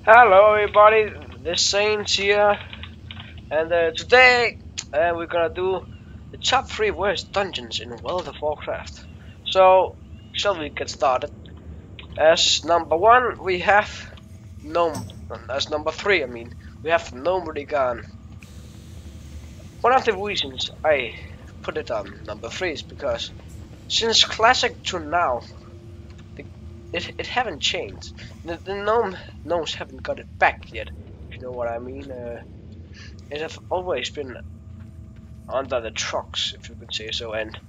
Hello everybody, this Saints here, and today we're gonna do the top 3 worst dungeons in World of Warcraft. So, shall we get started? As number 1 we have Gnome, as number 3 we have Gnome Rigan. One of the reasons I put it on number 3 is because since Classic to now, it haven't changed. The gnomes haven't got it back yet, if you know what I mean. It have always been under the trucks, if you could say so, and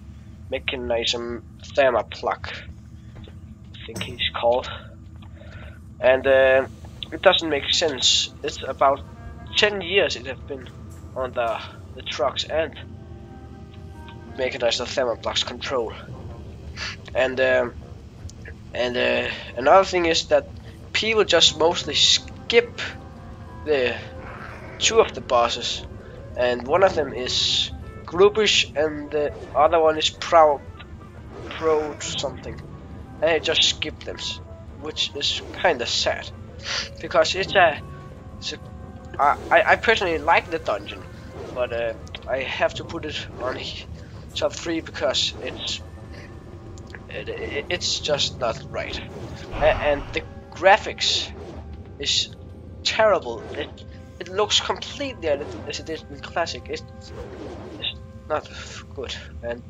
mechanism Thermapluck, I think he's called. And it doesn't make sense. It's about 10 years it have been under the trucks and mechanism Thermapluck's control. And another thing is that people just mostly skip the 2 of the bosses, and one of them is Groupish and the other one is Pro something, and I just skip them, which is kinda sad, because I personally like the dungeon, but I have to put it on top 3 because it's just not right, and the graphics is terrible. It looks completely as it is in Classic. It's not good, and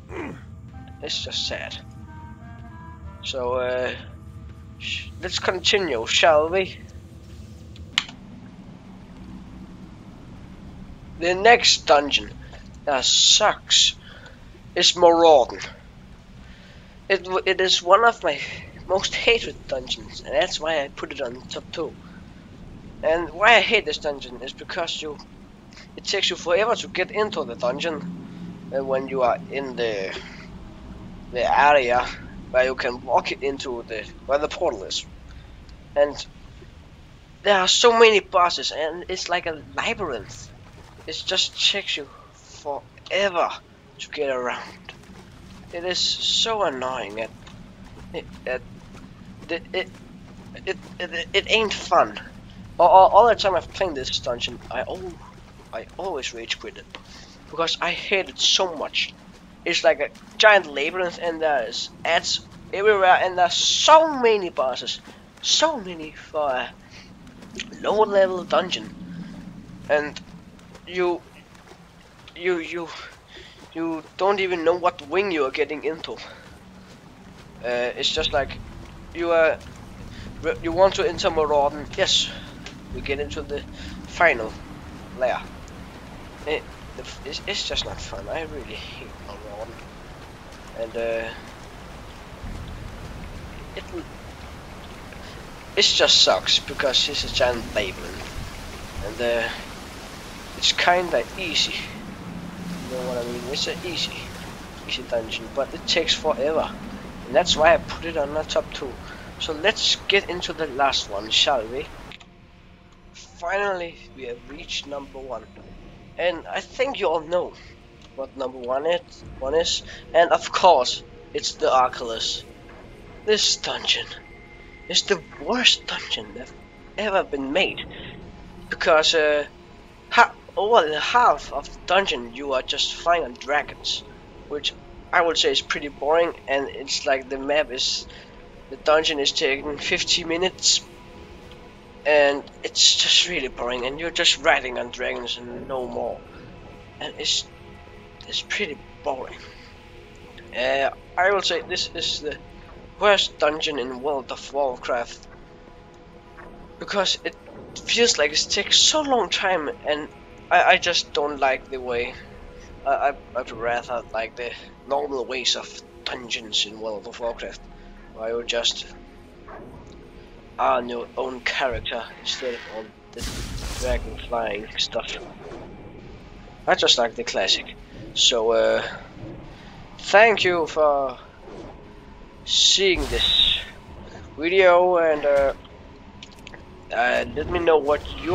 it's just sad. So let's continue, shall we? The next dungeon that sucks is Maraudon. It is one of my most hated dungeons, and that's why I put it on top 2. And why I hate this dungeon is because it takes you forever to get into the dungeon when you are in the area where you can walk into where the portal is. And there are so many bosses, and it's like a labyrinth. It just takes you forever to get around. It is so annoying, and it ain't fun. All the time I've played this dungeon, I always rage quit it because I hate it so much. It's like a giant labyrinth, and there's ads everywhere, and there's so many bosses, so many for a low level dungeon, and you don't even know what wing you are getting into. It's just like you want to enter Maraudon. Yes, we get into the final layer. It's just not fun. I really hate Maraudon, and it just sucks because it's a giant labyrinth, and it's kinda easy. You know what I mean? It's an easy dungeon, but it takes forever, and that's why I put it on the top 2. So let's get into the last one, shall we? Finally, we have reached number 1, and I think you all know what number 1 is, and of course, it's the Oculus. This dungeon is the worst dungeon that's ever been made, because over the half of the dungeon you are just flying on dragons, which I would say is pretty boring, and it's like the dungeon is taking 50 minutes, and it's just really boring, and you're just riding on dragons and no more, and it's pretty boring. I will say this is the worst dungeon in World of Warcraft, because it feels like it takes so long time, and I just don't like the way. I'd rather like the normal ways of dungeons in World of Warcraft, where you just are on your own character instead of on the dragon flying stuff. I just like the Classic. So thank you for seeing this video, and let me know what you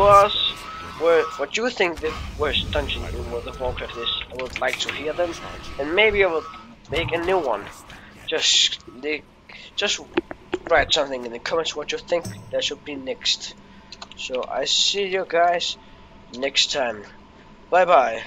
think the worst dungeon in World of Warcraft is. I would like to hear them, and maybe I will make a new one. Just write something in the comments what you think that should be next. So I see you guys next time. Bye bye.